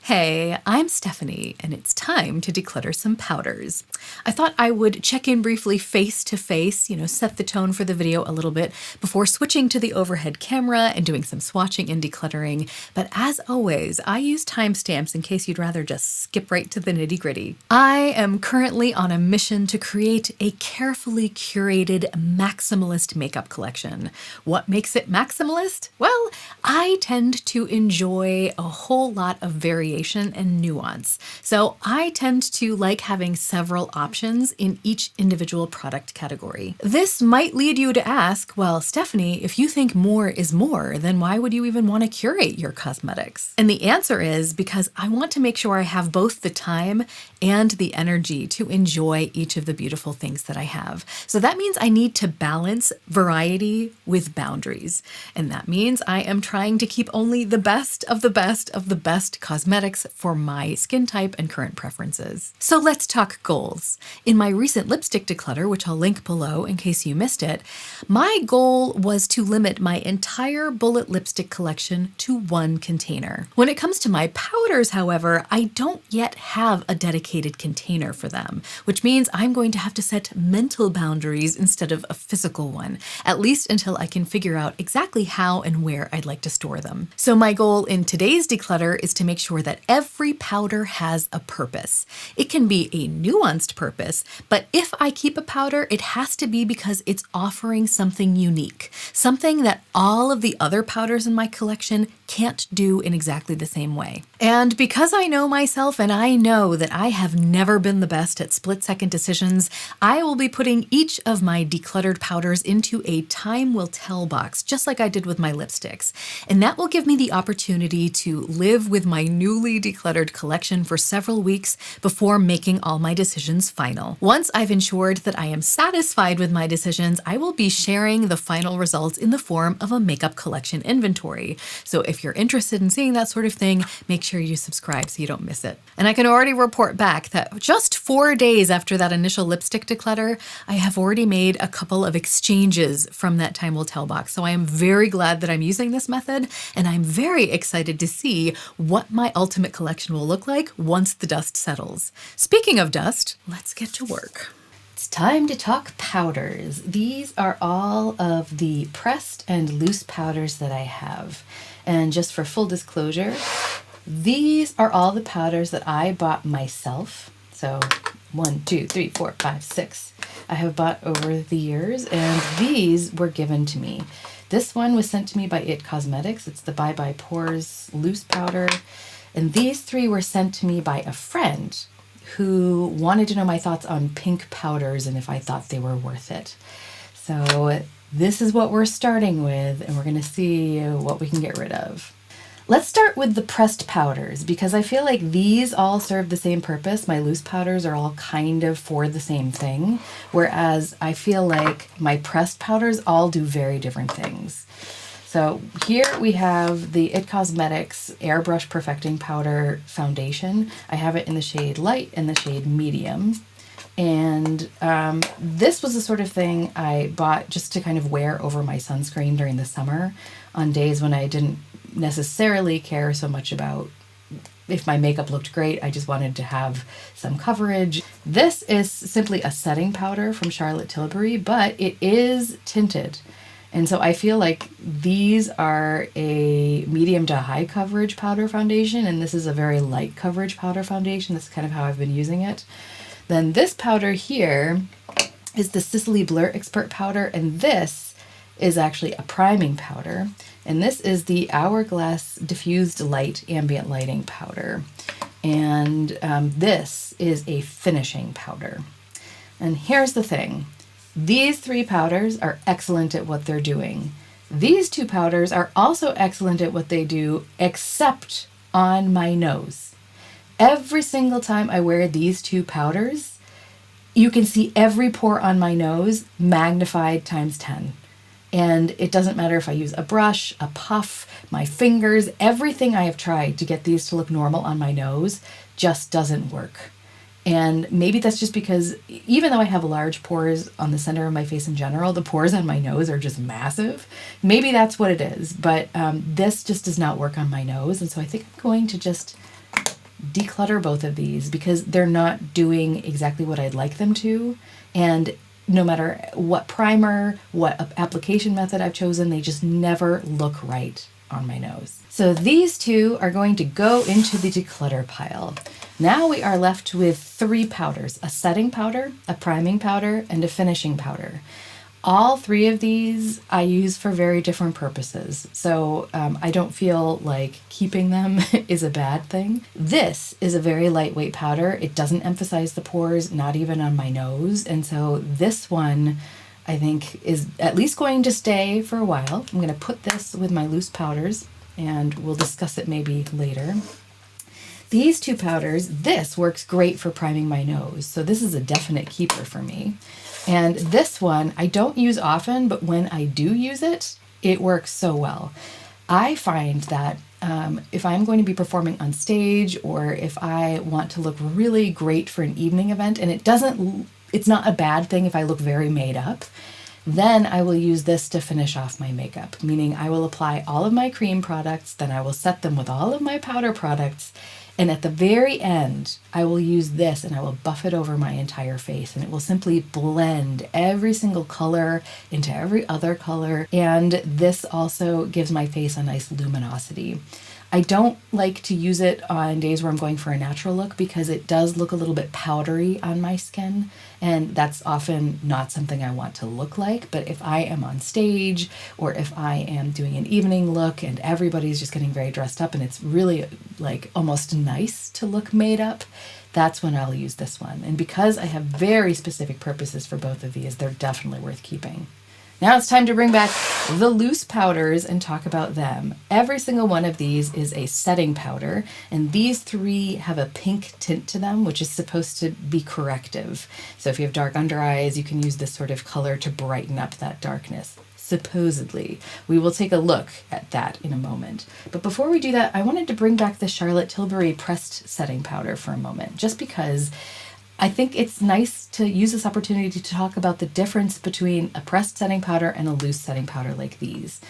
Hey, I'm Stephanie, and it's time to declutter some powders. I thought I would check in briefly face to face, set the tone for the video a little bit before switching to the overhead camera and doing some swatching and decluttering. But as always, I use timestamps in case you'd rather just skip right to the nitty-gritty. I am currently on a mission to create a carefully curated maximalist makeup collection. What makes it maximalist? Well, I tend to enjoy a whole lot of variation and nuance. So I tend to like having several options in each individual product category. This might lead you to ask, well, Stephanie, if you think more is more, then why would you even want to curate your cosmetics? And the answer is because I want to make sure I have both the time and the energy to enjoy each of the beautiful things that I have. So that means I need to balance variety with boundaries. And that means I am trying to keep only the best of the best of the best cosmetics for my skin type and current preferences. So let's talk goals. In my recent lipstick declutter, which I'll link below in case you missed it, my goal was to limit my entire bullet lipstick collection to one container. When it comes to my powders, however, I don't yet have a dedicated container for them, which means I'm going to have to set mental boundaries instead of a physical one, at least until I can figure out exactly how and where I'd like to store them. So my goal in today's declutter is to make sure that every powder has a purpose. It can be a nuanced purpose, but if I keep a powder, it has to be because it's offering something unique, something that all of the other powders in my collection can't do in exactly the same way. And because I know myself and I know that I have never been the best at split-second decisions, I will be putting each of my decluttered powders into a time will tell box, just like I did with my lipsticks. And that will give me the opportunity to live with my newly decluttered collection for several weeks before making all my decisions final. Once I've ensured that I am satisfied with my decisions, I will be sharing the final results in the form of a makeup collection inventory. So if you're interested in seeing that sort of thing, make sure you subscribe so you don't miss it. And I can already report back that just 4 days after that initial lipstick declutter, I have already made a couple of exchanges from that time will tell box. So I am very glad that I'm using this method, and I'm very excited to see what my ultimate collection will look like once the dust settles. Speaking of dust, let's get to work. It's time to talk powders. These are all of the pressed and loose powders that I have. And just for full disclosure, these are all the powders that I bought myself. So 1, 2, 3, 4, 5, 6 I have bought over the years, and these were given to me. This one was sent to me by It Cosmetics. It's the Bye Bye Pores loose powder. And these 3 were sent to me by a friend who wanted to know my thoughts on pink powders and if I thought they were worth it. So this is what we're starting with, and we're going to see what we can get rid of. Let's start with the pressed powders, because I feel like these all serve the same purpose. My loose powders are all kind of for the same thing, whereas I feel like my pressed powders all do very different things. So here we have the It Cosmetics Airbrush Perfecting Powder Foundation. I have it in the shade Light and the shade Medium. And this was the sort of thing I bought just to kind of wear over my sunscreen during the summer on days when I didn't necessarily care so much about if my makeup looked great. I just wanted to have some coverage. This is simply a setting powder from Charlotte Tilbury, but it is tinted. And so I feel like these are a medium to high coverage powder foundation, and this is a very light coverage powder foundation. That's kind of how I've been using it. Then this powder here is the Sicily Blur Expert powder, and this is actually a priming powder. And this is the Hourglass Diffused Light Ambient Lighting powder. And this is a finishing powder. And here's the thing. These 3 powders are excellent at what they're doing. These 2 powders are also excellent at what they do, except on my nose. Every single time I wear these 2 powders, you can see every pore on my nose magnified times 10. And it doesn't matter if I use a brush, a puff, my fingers, everything I have tried to get these to look normal on my nose just doesn't work. And maybe that's just because even though I have large pores on the center of my face in general, the pores on my nose are just massive. Maybe that's what it is, but this just does not work on my nose. And so I think I'm going to just declutter both of these because they're not doing exactly what I'd like them to. And no matter what primer, what application method I've chosen, they just never look right on my nose. So these two are going to go into the declutter pile. Now we are left with 3 powders: a setting powder, a priming powder, and a finishing powder. All 3 of these I use for very different purposes, so I don't feel like keeping them is a bad thing. This is a very lightweight powder. It doesn't emphasize the pores, not even on my nose, and so this one I think is at least going to stay for a while. I'm going to put this with my loose powders, and we'll discuss it maybe later. These 2 powders, this works great for priming my nose, so this is a definite keeper for me. And this one I don't use often, but when I do use it, it works so well. I find that if I'm going to be performing on stage, or if I want to look really great for an evening event, and it's not a bad thing if I look very made up, then I will use this to finish off my makeup, meaning I will apply all of my cream products, then I will set them with all of my powder products, and at the very end, I will use this and I will buff it over my entire face, and it will simply blend every single color into every other color. And this also gives my face a nice luminosity. I don't like to use it on days where I'm going for a natural look because it does look a little bit powdery on my skin, and that's often not something I want to look like. But if I am on stage, or if I am doing an evening look and everybody's just getting very dressed up and it's really like almost nice to look made up, that's when I'll use this one. And because I have very specific purposes for both of these, they're definitely worth keeping. Now it's time to bring back the loose powders and talk about them. Every single one of these is a setting powder, and these 3 have a pink tint to them, which is supposed to be corrective. So if you have dark under eyes, you can use this sort of color to brighten up that darkness. Supposedly. We will take a look at that in a moment. But before we do that, I wanted to bring back the Charlotte Tilbury pressed setting powder for a moment, just because I think it's nice to use this opportunity to talk about the difference between a pressed setting powder and a loose setting powder like these.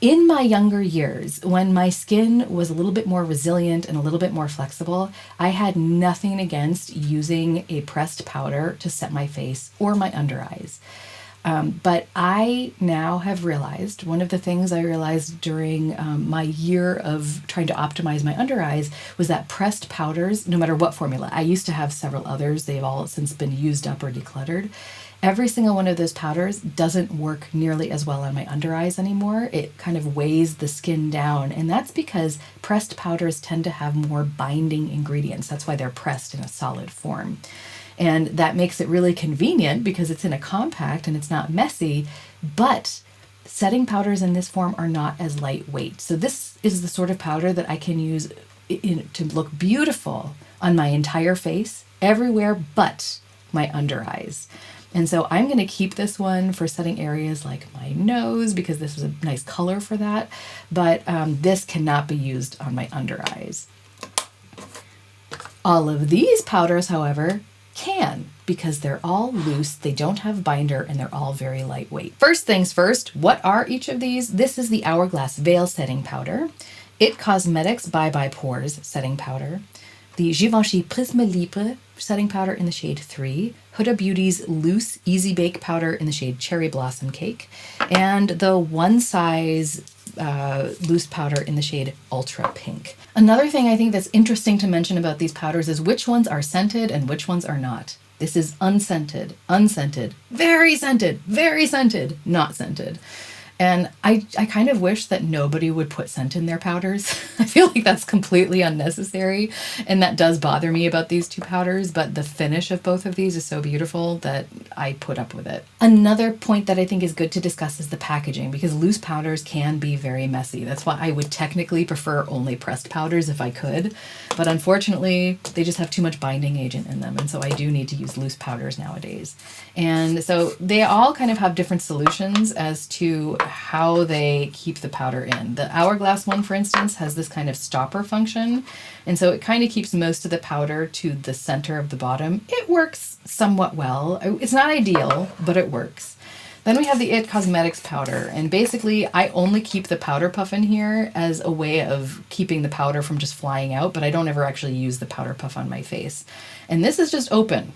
In my younger years, when my skin was a little bit more resilient and a little bit more flexible, I had nothing against using a pressed powder to set my face or my under eyes. But I now have realized, one of the things I realized during my year of trying to optimize my under eyes was that pressed powders, no matter what formula, I used to have several others, they've all since been used up or decluttered. Every single one of those powders doesn't work nearly as well on my under eyes anymore. It kind of weighs the skin down, and that's because pressed powders tend to have more binding ingredients. That's why they're pressed in a solid form. And that makes it really convenient because it's in a compact and it's not messy, but setting powders in this form are not as lightweight. So this is the sort of powder that I can use to look beautiful on my entire face, everywhere but my under eyes. And so I'm going to keep this one for setting areas like my nose because this is a nice color for that, but this cannot be used on my under eyes. All of these powders, however, can, because they're all loose, they don't have binder, and they're all very lightweight. First things first, what are each of these? This is the Hourglass Veil Setting Powder, It Cosmetics Bye Bye Pores Setting Powder, the Givenchy Prisme Libre Setting Powder in the shade 3, Huda Beauty's Loose Easy Bake Powder in the shade Cherry Blossom Cake, and the One Size loose powder in the shade Ultra Pink. Another thing I think that's interesting to mention about these powders is which ones are scented and which ones are not. This is unscented, unscented, very scented, not scented. And I kind of wish that nobody would put scent in their powders. I feel like that's completely unnecessary, and that does bother me about these 2 powders, but the finish of both of these is so beautiful that I put up with it. Another point that I think is good to discuss is the packaging, because loose powders can be very messy. That's why I would technically prefer only pressed powders if I could, but unfortunately they just have too much binding agent in them, and so I do need to use loose powders nowadays. And so they all kind of have different solutions as to how they keep the powder in. The Hourglass one, for instance, has this kind of stopper function, and so it kind of keeps most of the powder to the center of the bottom. It works somewhat well. It's not ideal, but it works. Then we have the IT Cosmetics powder, and basically I only keep the powder puff in here as a way of keeping the powder from just flying out, but I don't ever actually use the powder puff on my face. And this is just open.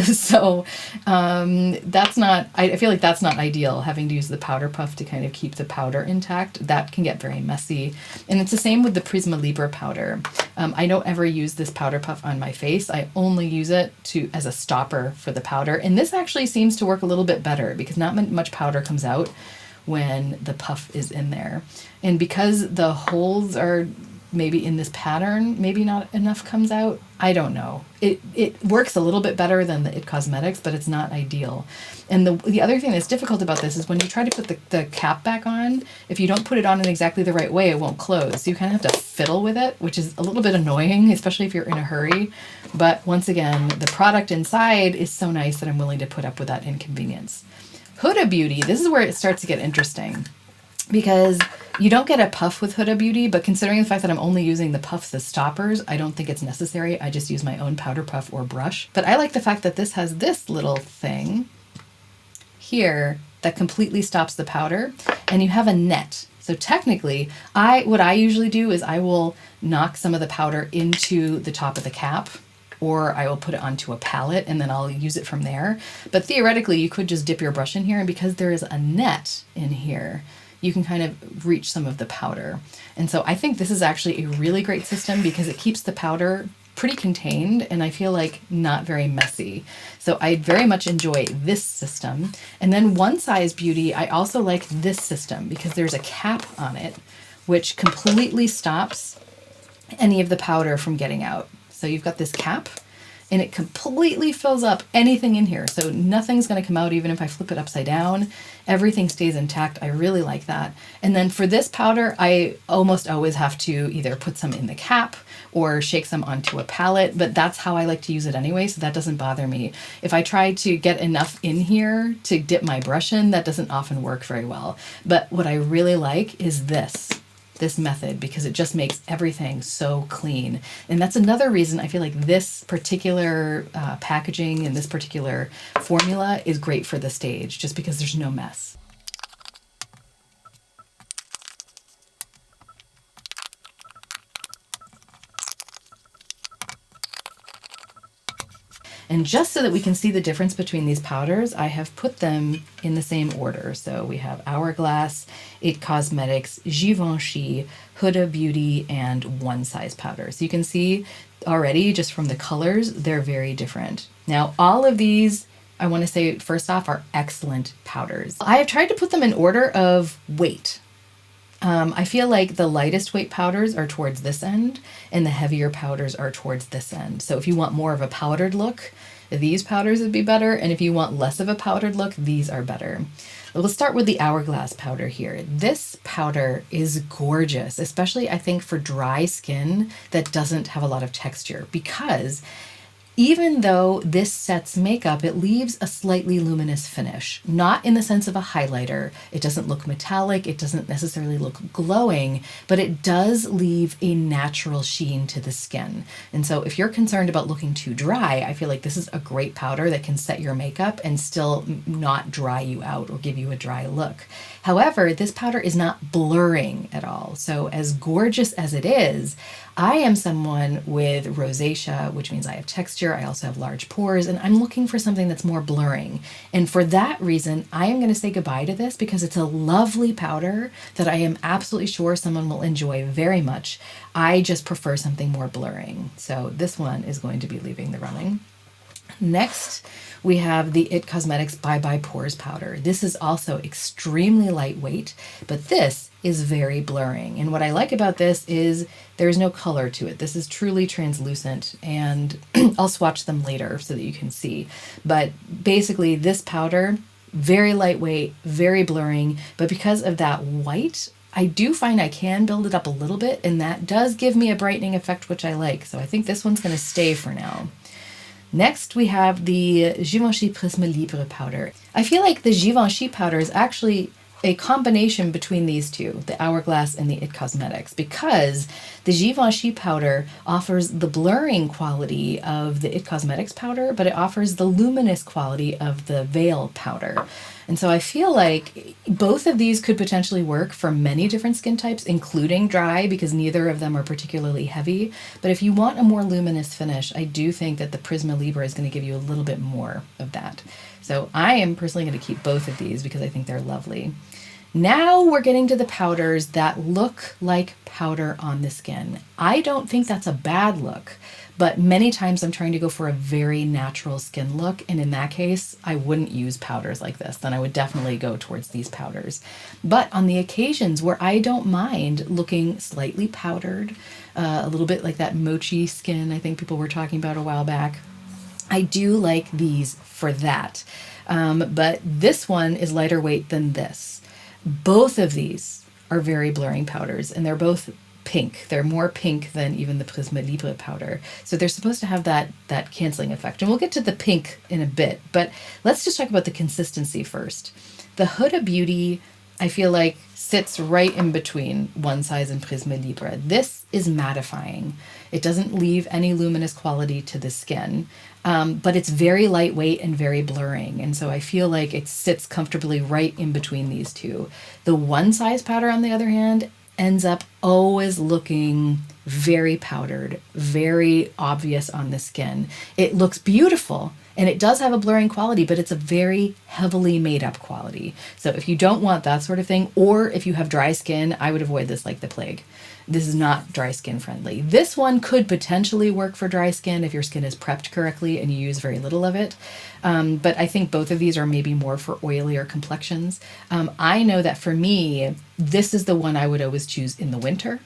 So that's not, I feel like that's not ideal, having to use the powder puff to kind of keep the powder intact. That can get very messy. And it's the same with the Prisme Libre powder. I don't ever use this powder puff on my face. I only use it as a stopper for the powder. And this actually seems to work a little bit better because not much powder comes out when the puff is in there. And because the holes are maybe in this pattern, maybe not enough comes out. I don't know. It works a little bit better than the IT Cosmetics, but it's not ideal. And the other thing that's difficult about this is when you try to put the cap back on, if you don't put it on in exactly the right way, it won't close. So you kind of have to fiddle with it, which is a little bit annoying, especially if you're in a hurry. But once again, the product inside is so nice that I'm willing to put up with that inconvenience. Huda Beauty, this is where it starts to get interesting, because you don't get a puff with Huda Beauty, but considering the fact that I'm only using the puffs as stoppers, I don't think it's necessary. I just use my own powder puff or brush. But I like the fact that this has this little thing here that completely stops the powder, and you have a net. So technically, what I usually do is I will knock some of the powder into the top of the cap, or I will put it onto a palette and then I'll use it from there. But theoretically, you could just dip your brush in here, and because there is a net in here, you can kind of reach some of the powder. And so I think this is actually a really great system because it keeps the powder pretty contained and I feel like not very messy. So I very much enjoy this system. And then One Size Beauty, I also like this system because there's a cap on it which completely stops any of the powder from getting out. So you've got this cap and it completely fills up anything in here. So nothing's going to come out even if I flip it upside down. Everything stays intact. I really like that. And then for this powder, I almost always have to either put some in the cap or shake some onto a palette, but that's how I like to use it anyway, so that doesn't bother me. If I try to get enough in here to dip my brush in, that doesn't often work very well. But what I really like is this method because it just makes everything so clean. And that's another reason I feel like this particular packaging and this particular formula is great for the stage, just because there's no mess. And just so that we can see the difference between these powders, I have put them in the same order. So we have Hourglass, IT Cosmetics, Givenchy, Huda Beauty, and One Size powder. So you can see already just from the colors, they're very different. Now, all of these, I want to say first off, are excellent powders. I have tried to put them in order of weight. I feel like the lightest weight powders are towards this end and the heavier powders are towards this end. So if you want more of a powdered look, these powders would be better. And if you want less of a powdered look, these are better. We'll start with the Hourglass powder here. This powder is gorgeous, especially I think for dry skin that doesn't have a lot of texture, because even though this sets makeup, it leaves a slightly luminous finish. Not in the sense of a highlighter. It doesn't look metallic, it doesn't necessarily look glowing, but it does leave a natural sheen to the skin. And so if you're concerned about looking too dry, I feel like this is a great powder that can set your makeup and still not dry you out or give you a dry look. However, this powder is not blurring at all. So as gorgeous as it is, I am someone with rosacea, which means I have texture. I also have large pores, and I'm looking for something that's more blurring. And for that reason, I am going to say goodbye to this because it's a lovely powder that I am absolutely sure someone will enjoy very much. I just prefer something more blurring. So this one is going to be leaving the running. Next, we have the IT Cosmetics Bye Bye Pores powder. This is also extremely lightweight, but this is very blurring. And what I like about this is there's no color to it. This is truly translucent, and I'll swatch them later so that you can see. But basically this powder, very lightweight, very blurring, but because of that white, I do find I can build it up a little bit, and that does give me a brightening effect, which I like. So I think this one's going to stay for now. Next, we have the Givenchy Prisme Libre powder. I feel like the Givenchy powder is actually a combination between these two, the Hourglass and the It Cosmetics, because the Givenchy powder offers the blurring quality of the It Cosmetics powder, but it offers the luminous quality of the Veil powder. And so I feel like both of these could potentially work for many different skin types, including dry, because neither of them are particularly heavy. But if you want a more luminous finish, I do think that the Prisme Libre is going to give you a little bit more of that. So I am personally going to keep both of these because I think they're lovely. Now we're getting to the powders that look like powder on the skin. I don't think that's a bad look, but many times I'm trying to go for a very natural skin look, and in that case, I wouldn't use powders like this. Then I would definitely go towards these powders. But on the occasions where I don't mind looking slightly powdered, a little bit like that mochi skin I think people were talking about a while back, I do like these for that. But this one is lighter weight than this. Both of these are very blurring powders, and they're both pink. They're more pink than even the Prisme Libre powder. So they're supposed to have that canceling effect. And we'll get to the pink in a bit, but let's just talk about the consistency first. The Huda Beauty, I feel like, sits right in between One Size and Prisme Libre. This is mattifying. It doesn't leave any luminous quality to the skin, but it's very lightweight and very blurring. And so I feel like it sits comfortably right in between these two. The One Size powder, on the other hand, ends up always looking very powdered, very obvious on the skin. It looks beautiful, and it does have a blurring quality, but it's a very heavily made up quality. So if you don't want that sort of thing, or if you have dry skin, I would avoid this like the plague. This is not dry skin friendly. This one could potentially work for dry skin if your skin is prepped correctly and you use very little of it. But I think both of these are maybe more for oilier complexions. I know that for me, this is the one I would always choose in the winter.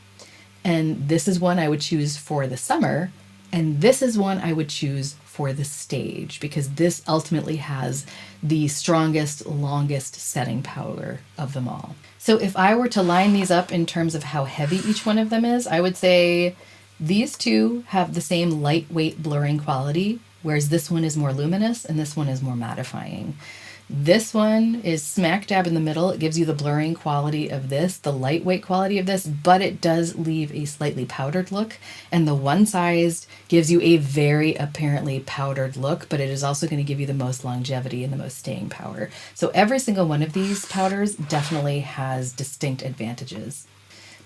And this is one I would choose for the summer. And this is one I would choose for the stage, because this ultimately has the strongest, longest setting powder of them all. So if I were to line these up in terms of how heavy each one of them is, I would say these two have the same lightweight blurring quality, whereas this one is more luminous and this one is more mattifying. This one is smack dab in the middle. It gives you the blurring quality of this, the lightweight quality of this, but it does leave a slightly powdered look. And the One Size gives you a very apparently powdered look, but it is also going to give you the most longevity and the most staying power. So every single one of these powders definitely has distinct advantages.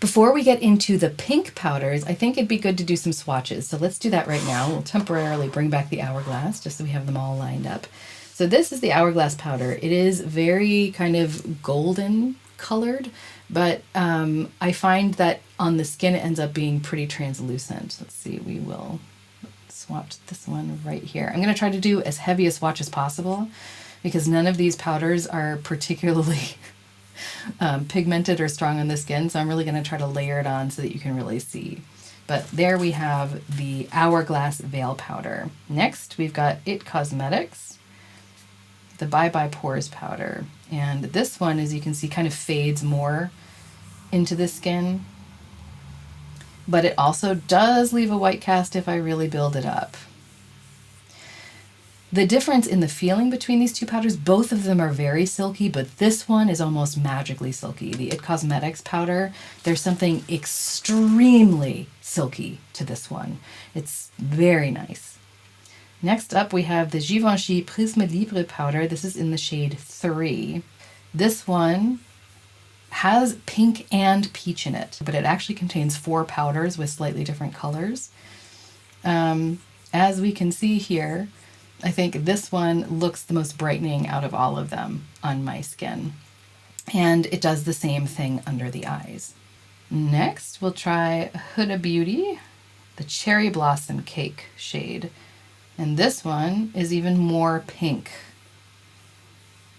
Before we get into the pink powders, I think it'd be good to do some swatches. So let's do that right now. We'll temporarily bring back the Hourglass just so we have them all lined up. So this is the Hourglass powder. It is very kind of golden colored, but I find that on the skin it ends up being pretty translucent. Let's see, we will swatch this one right here. I'm going to try to do as heavy a swatch as possible because none of these powders are particularly pigmented or strong on the skin, so I'm really going to try to layer it on so that you can really see. But there we have the Hourglass Veil powder. Next, we've got It Cosmetics, the Bye Bye Pores powder. And this one, as you can see, kind of fades more into the skin, but it also does leave a white cast if I really build it up. The difference in the feeling between these two powders, both of them are very silky, but this one is almost magically silky. The It Cosmetics powder, there's something extremely silky to this one. It's very nice. Next up, we have the Givenchy Prisme Libre powder. This is in the shade 3. This one has pink and peach in it, but it actually contains 4 powders with slightly different colors. As we can see here, I think this one looks the most brightening out of all of them on my skin. And it does the same thing under the eyes. Next, we'll try Huda Beauty, the Cherry Blossom Cake shade. And this one is even more pink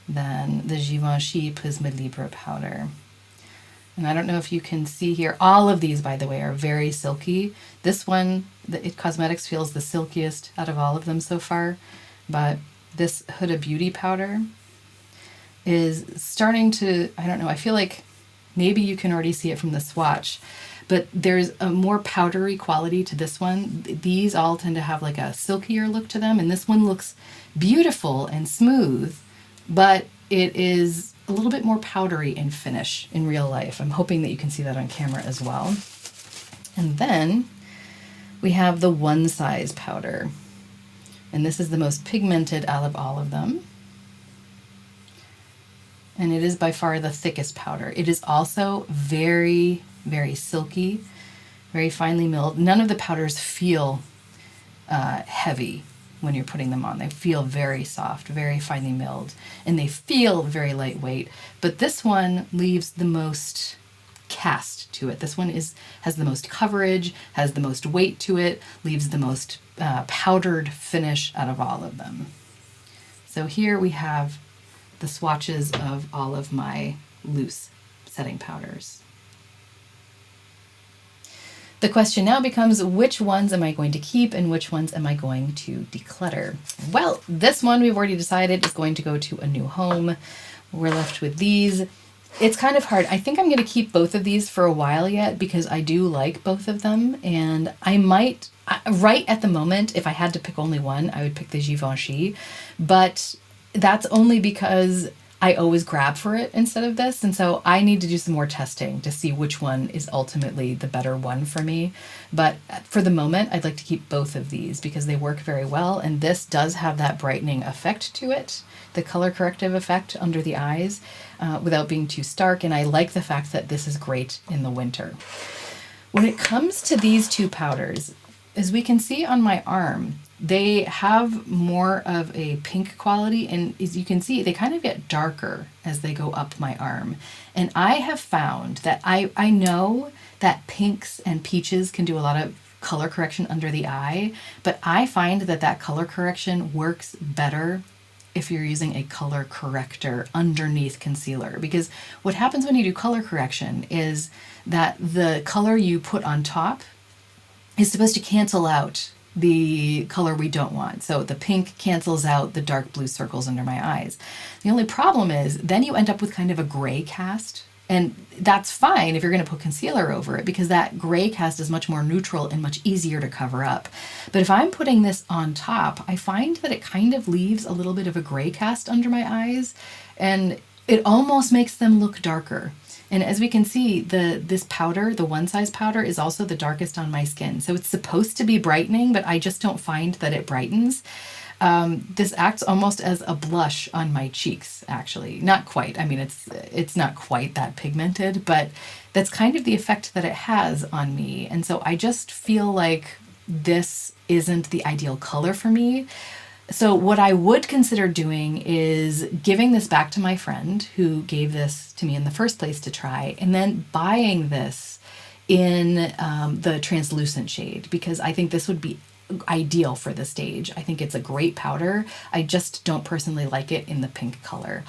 than the Givenchy Prisme Libre powder. And I don't know if you can see here, all of these, by the way, are very silky. This one, the It Cosmetics, feels the silkiest out of all of them so far. But this Huda Beauty powder is starting to, I don't know, I feel like maybe you can already see it from the swatch, but there's a more powdery quality to this one. These all tend to have like a silkier look to them, and this one looks beautiful and smooth, but it is a little bit more powdery in finish in real life. I'm hoping that you can see that on camera as well. And then we have the One Size powder. And this is the most pigmented out of all of them. And it is by far the thickest powder. It is also very, very silky, very finely milled. None of the powders feel heavy when you're putting them on. They feel very soft, very finely milled, and they feel very lightweight. But this one leaves the most cast to it. This one has the most coverage, has the most weight to it, leaves the most powdered finish out of all of them. So here we have the swatches of all of my loose setting powders. The question now becomes, which ones am I going to keep and which ones am I going to declutter? Well, this one we've already decided is going to go to a new home. We're left with these. It's kind of hard. I think I'm going to keep both of these for a while yet because I do like both of them, and I might, right at the moment, if I had to pick only one, I would pick the Givenchy, but that's only because I always grab for it instead of this, and so I need to do some more testing to see which one is ultimately the better one for me. But for the moment, I'd like to keep both of these because they work very well, and this does have that brightening effect to it, the color corrective effect under the eyes, without being too stark, and I like the fact that this is great in the winter. When it comes to these two powders, as we can see on my arm, they have more of a pink quality, and as you can see, they kind of get darker as they go up my arm. And I have found that I know that pinks and peaches can do a lot of color correction under the eye, but I find that that color correction works better if you're using a color corrector underneath concealer. Because what happens when you do color correction is that the color you put on top is supposed to cancel out the color we don't want. So the pink cancels out the dark blue circles under my eyes. The only problem is then you end up with kind of a gray cast, and that's fine if you're going to put concealer over it because that gray cast is much more neutral and much easier to cover up. But if I'm putting this on top, I find that it kind of leaves a little bit of a gray cast under my eyes, and it almost makes them look darker. And as we can see, this powder, the One Size powder, is also the darkest on my skin. So it's supposed to be brightening, but I just don't find that it brightens. This acts almost as a blush on my cheeks, actually. Not quite. I mean, it's not quite that pigmented, but that's kind of the effect that it has on me. And so I just feel like this isn't the ideal color for me. So what I would consider doing is giving this back to my friend who gave this to me in the first place to try, and then buying this in the translucent shade, because I think this would be ideal for the stage. I think it's a great powder. I just don't personally like it in the pink color.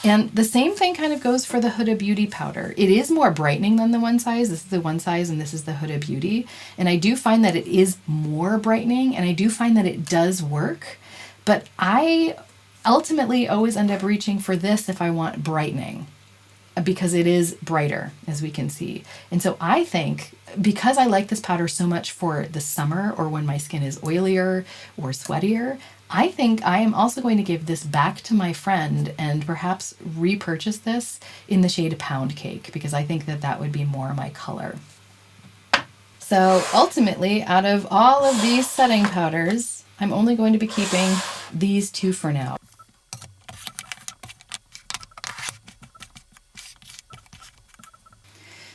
And the same thing kind of goes for the Huda Beauty powder. It is more brightening than the One Size. This is the One Size and this is the Huda Beauty. And I do find that it is more brightening, and I do find that it does work. But I ultimately always end up reaching for this if I want brightening, because it is brighter, as we can see. And so I think because I like this powder so much for the summer or when my skin is oilier or sweatier, I think I am also going to give this back to my friend and perhaps repurchase this in the shade Pound Cake, because I think that that would be more my color. So ultimately, out of all of these setting powders, I'm only going to be keeping these two for now.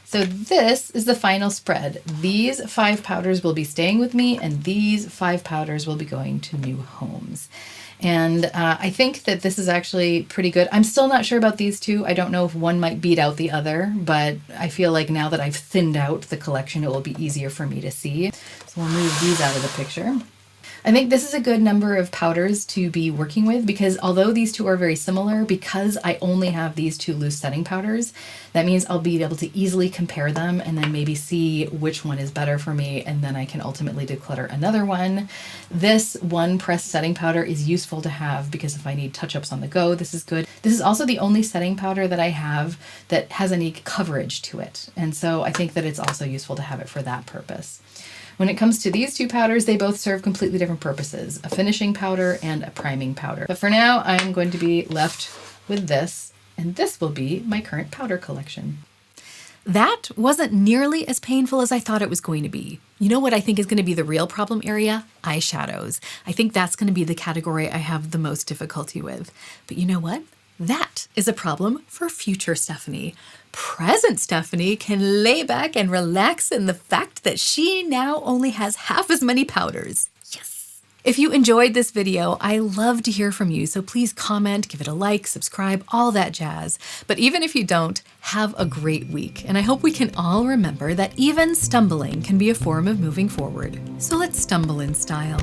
So this is the final spread. These 5 powders will be staying with me, and these 5 powders will be going to new homes. And I think that this is actually pretty good. I'm still not sure about these two. I don't know if one might beat out the other, but I feel like now that I've thinned out the collection, it will be easier for me to see. So we'll move these out of the picture. I think this is a good number of powders to be working with, because although these two are very similar, because I only have these two loose setting powders, that means I'll be able to easily compare them and then maybe see which one is better for me, and then I can ultimately declutter another one. This one pressed setting powder is useful to have because if I need touch-ups on the go, this is good. This is also the only setting powder that I have that has any coverage to it, and so I think that it's also useful to have it for that purpose. When it comes to these two powders, they both serve completely different purposes, a finishing powder and a priming powder. But for now, I'm going to be left with this. And this will be my current powder collection. That wasn't nearly as painful as I thought it was going to be. You know what I think is going to be the real problem area? Eyeshadows. I think that's going to be the category I have the most difficulty with. But you know what? That is a problem for future Stephanie. Present Stephanie can lay back and relax in the fact that she now only has half as many powders. Yes! If you enjoyed this video, I love to hear from you, so please comment, give it a like, subscribe, all that jazz. But even if you don't, have a great week, and I hope we can all remember that even stumbling can be a form of moving forward. So let's stumble in style.